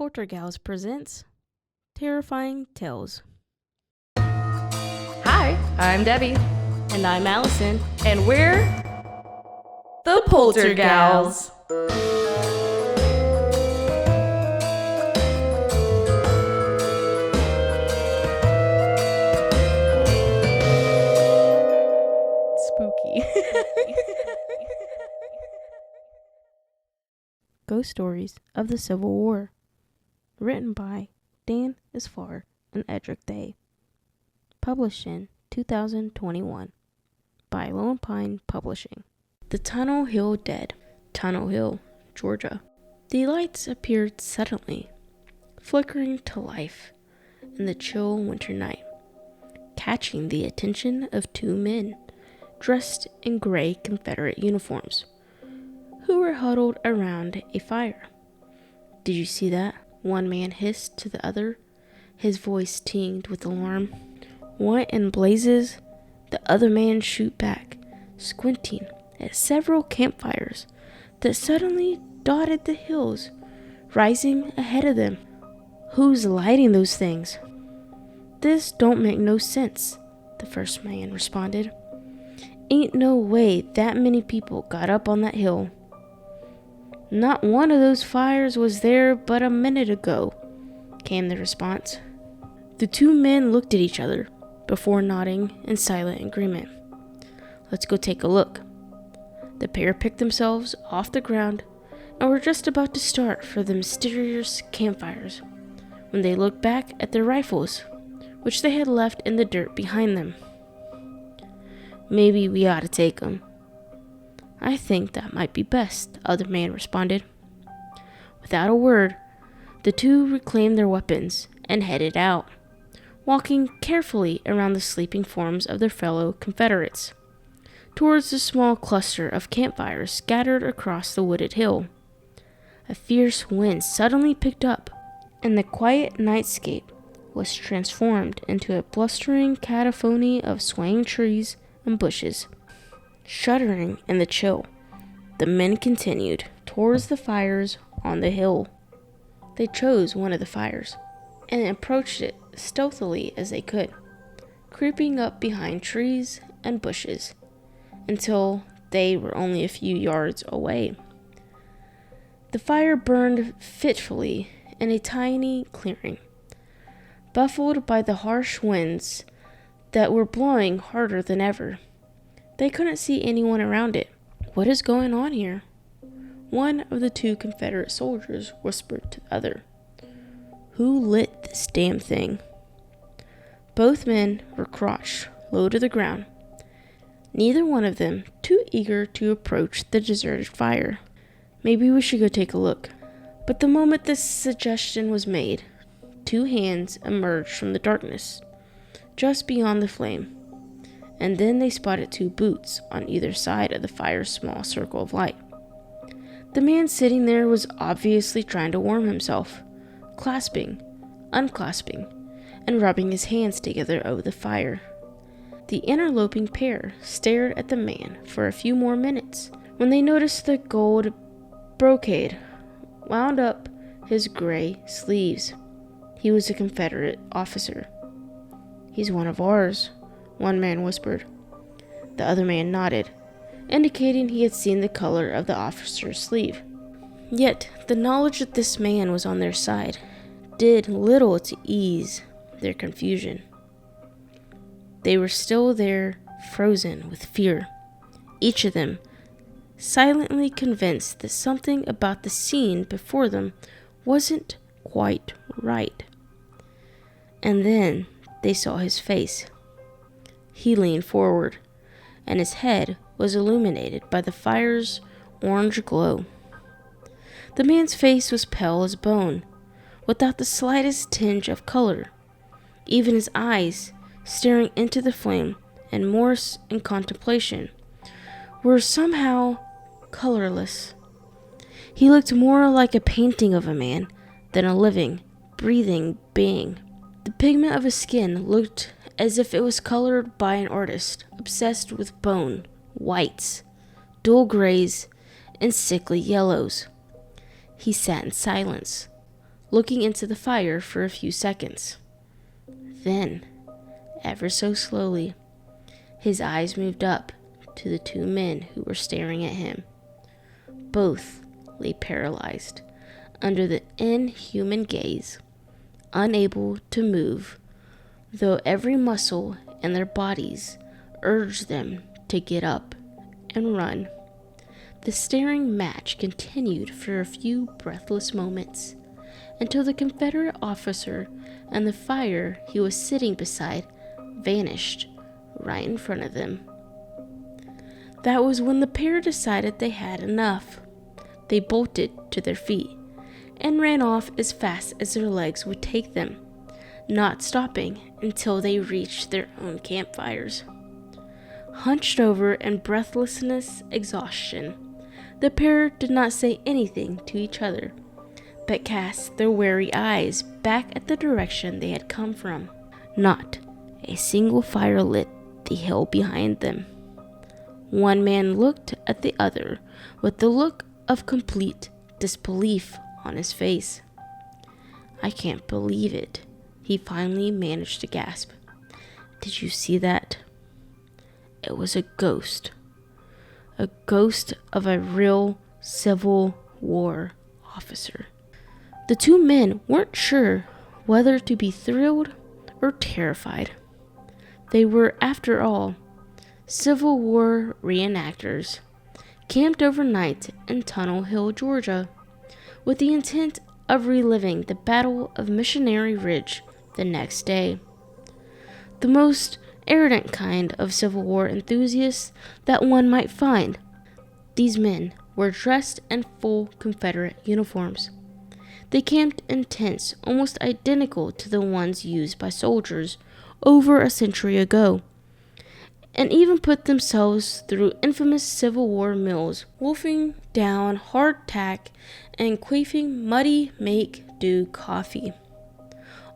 Poltergeist presents Terrifying Tales. Hi, I'm Debbie. And I'm Allison. And we're the Poltergals. Spooky. Ghost Stories of the Civil War. Written by Asfar and Edrick Thay. Published in 2021 by Lone Pine Publishing. The Tunnel Hill Dead. Tunnel Hill, Georgia. The lights appeared suddenly, flickering to life in the chill winter night, catching the attention of two men dressed in gray Confederate uniforms who were huddled around a fire. "Did you see that?" one man hissed to the other, his voice tinged with alarm. "What in blazes?" the other man shoot back, squinting at several campfires that suddenly dotted the hills, rising ahead of them. "Who's lighting those things?" "This don't make no sense," the first man responded. "Ain't no way that many people got up on that hill. Not one of those fires was there but a minute ago," came the response. The two men looked at each other before nodding in silent agreement. "Let's go take a look." The pair picked themselves off the ground and were just about to start for the mysterious campfires when they looked back at their rifles, which they had left in the dirt behind them. "Maybe we ought to take them." "I think that might be best," the other man responded. Without a word, the two reclaimed their weapons and headed out, walking carefully around the sleeping forms of their fellow Confederates, towards the small cluster of campfires scattered across the wooded hill. A fierce wind suddenly picked up, and the quiet nightscape was transformed into a blustering cacophony of swaying trees and bushes. Shuddering in the chill, the men continued towards the fires on the hill. They chose one of the fires and approached it stealthily as they could, creeping up behind trees and bushes until they were only a few yards away. The fire burned fitfully in a tiny clearing, buffeted by the harsh winds that were blowing harder than ever. They couldn't see anyone around it. "What is going on here?" one of the two Confederate soldiers whispered to the other. "Who lit this damn thing?" Both men were crouched low to the ground, neither one of them too eager to approach the deserted fire. "Maybe we should go take a look." But the moment this suggestion was made, two hands emerged from the darkness just beyond the flame, and then they spotted two boots on either side of the fire's small circle of light. The man sitting there was obviously trying to warm himself, clasping, unclasping, and rubbing his hands together over the fire. The interloping pair stared at the man for a few more minutes when they noticed the gold brocade wound up his gray sleeves. He was a Confederate officer. "He's one of ours," one man whispered. The other man nodded, indicating he had seen the color of the officer's sleeve. Yet, the knowledge that this man was on their side did little to ease their confusion. They were still there, frozen with fear, each of them silently convinced that something about the scene before them wasn't quite right. And then they saw his face. He leaned forward, and his head was illuminated by the fire's orange glow. The man's face was pale as bone, without the slightest tinge of color. Even his eyes, staring into the flame and morse in contemplation, were somehow colorless. He looked more like a painting of a man than a living, breathing being. The pigment of his skin looked as if it was colored by an artist obsessed with bone, whites, dull grays, and sickly yellows. He sat in silence, looking into the fire for a few seconds. Then, ever so slowly, his eyes moved up to the two men who were staring at him. Both lay paralyzed under the inhuman gaze, unable to move, though every muscle in their bodies urged them to get up and run. The staring match continued for a few breathless moments, until the Confederate officer and the fire he was sitting beside vanished right in front of them. That was when the pair decided they had enough. They bolted to their feet and ran off as fast as their legs would take them, not stopping until they reached their own campfires. Hunched over in breathlessness, exhaustion, the pair did not say anything to each other, but cast their weary eyes back at the direction they had come from. Not a single fire lit the hill behind them. One man looked at the other with the look of complete disbelief on his face. "I can't believe it," he finally managed to gasp. "Did you see that? It was a ghost of a real Civil War officer." The two men weren't sure whether to be thrilled or terrified. They were, after all, Civil War reenactors, camped overnight in Tunnel Hill, Georgia, with the intent of reliving the Battle of Missionary Ridge the next day. The most arrogant kind of Civil War enthusiasts that one might find. These men were dressed in full Confederate uniforms. They camped in tents almost identical to the ones used by soldiers over a century ago, and even put themselves through infamous Civil War meals, wolfing down hardtack and quaffing muddy make-do coffee.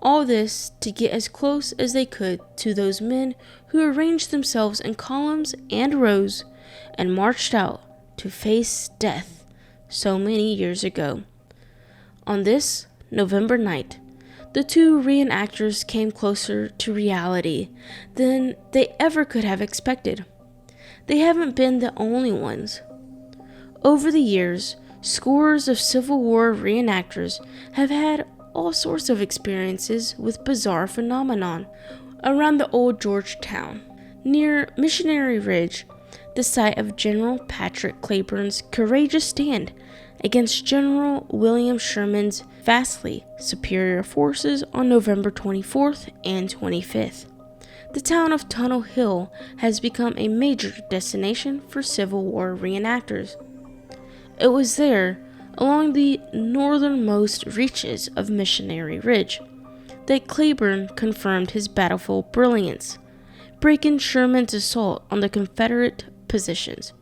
All this to get as close as they could to those men who arranged themselves in columns and rows and marched out to face death so many years ago. On this November night, the two reenactors came closer to reality than they ever could have expected. They haven't been the only ones. Over the years, scores of Civil War reenactors have had all sorts of experiences with bizarre phenomenon around the old Georgetown, near Missionary Ridge, the site of General Patrick Cleburne's courageous stand against General William Sherman's vastly superior forces on November 24th and 25th. The town of Tunnel Hill has become a major destination for Civil War reenactors. It was there, along the northernmost reaches of Missionary Ridge, that Cleburne confirmed his battlefield brilliance, breaking Sherman's assault on the Confederate positions,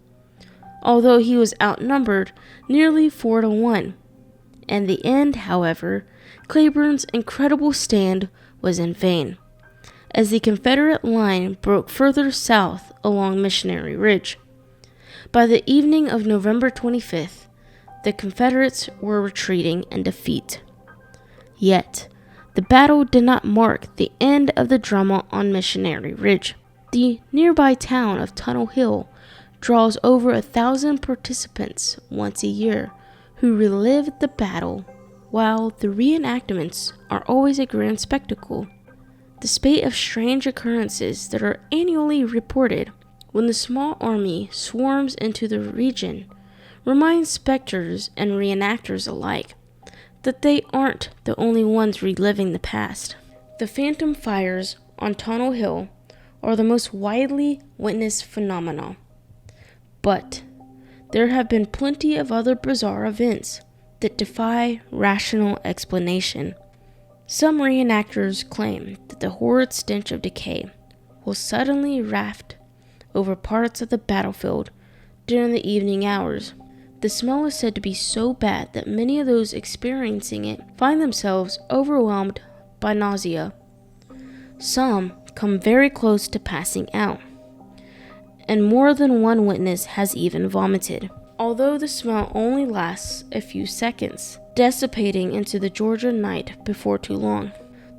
although he was outnumbered nearly 4-1. In the end, however, Cleburne's incredible stand was in vain, as the Confederate line broke further south along Missionary Ridge. By the evening of November 25th, the Confederates were retreating in defeat. Yet, the battle did not mark the end of the drama on Missionary Ridge. The nearby town of Tunnel Hill draws over 1,000 participants once a year who relive the battle, while the reenactments are always a grand spectacle. The spate of strange occurrences that are annually reported when the small army swarms into the region reminds spectators and reenactors alike that they aren't the only ones reliving the past. The phantom fires on Tunnel Hill are the most widely witnessed phenomena, but there have been plenty of other bizarre events that defy rational explanation. Some reenactors claim that the horrid stench of decay will suddenly raft over parts of the battlefield during the evening hours. The smell is said to be so bad that many of those experiencing it find themselves overwhelmed by nausea. Some come very close to passing out, and more than one witness has even vomited. although the smell only lasts a few seconds, dissipating into the Georgia night before too long.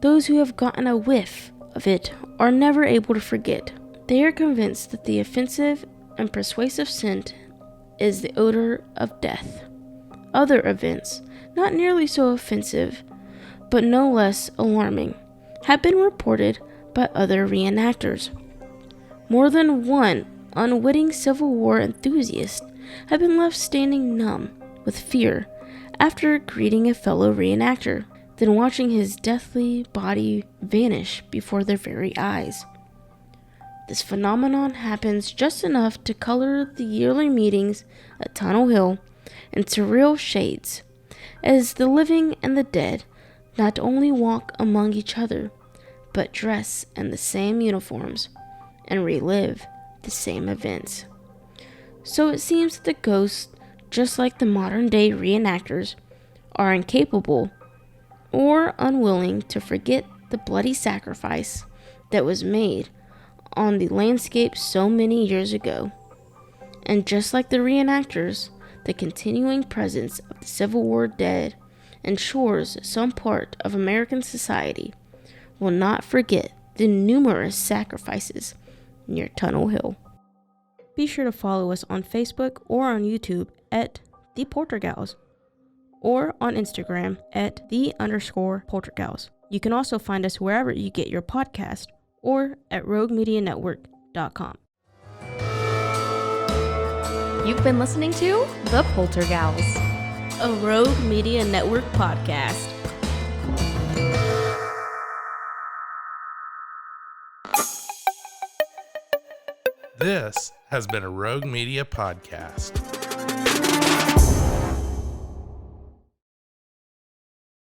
Those who have gotten a whiff of it are never able to forget. They are convinced that the offensive and persuasive scent is the odor of death. Other events, not nearly so offensive, but no less alarming, have been reported by other reenactors. More than one unwitting Civil War enthusiast have been left standing numb with fear after greeting a fellow reenactor, then watching his deathly body vanish before their very eyes. This phenomenon happens just enough to color the yearly meetings at Tunnel Hill in surreal shades, as the living and the dead not only walk among each other, but dress in the same uniforms and relive the same events. So it seems that the ghosts, just like the modern-day reenactors, are incapable or unwilling to forget the bloody sacrifice that was made on the landscape so many years ago. And just like the reenactors, the continuing presence of the Civil War dead ensures some part of American society will not forget the numerous sacrifices near Tunnel Hill. Be sure to follow us on Facebook or on YouTube at The Poltergals, or on Instagram at @the_poltergals. You can also find us wherever you get your podcast or at roguemedianetwork.com. You've been listening to The Poltergals, a Rogue Media Network podcast. This has been a Rogue Media podcast.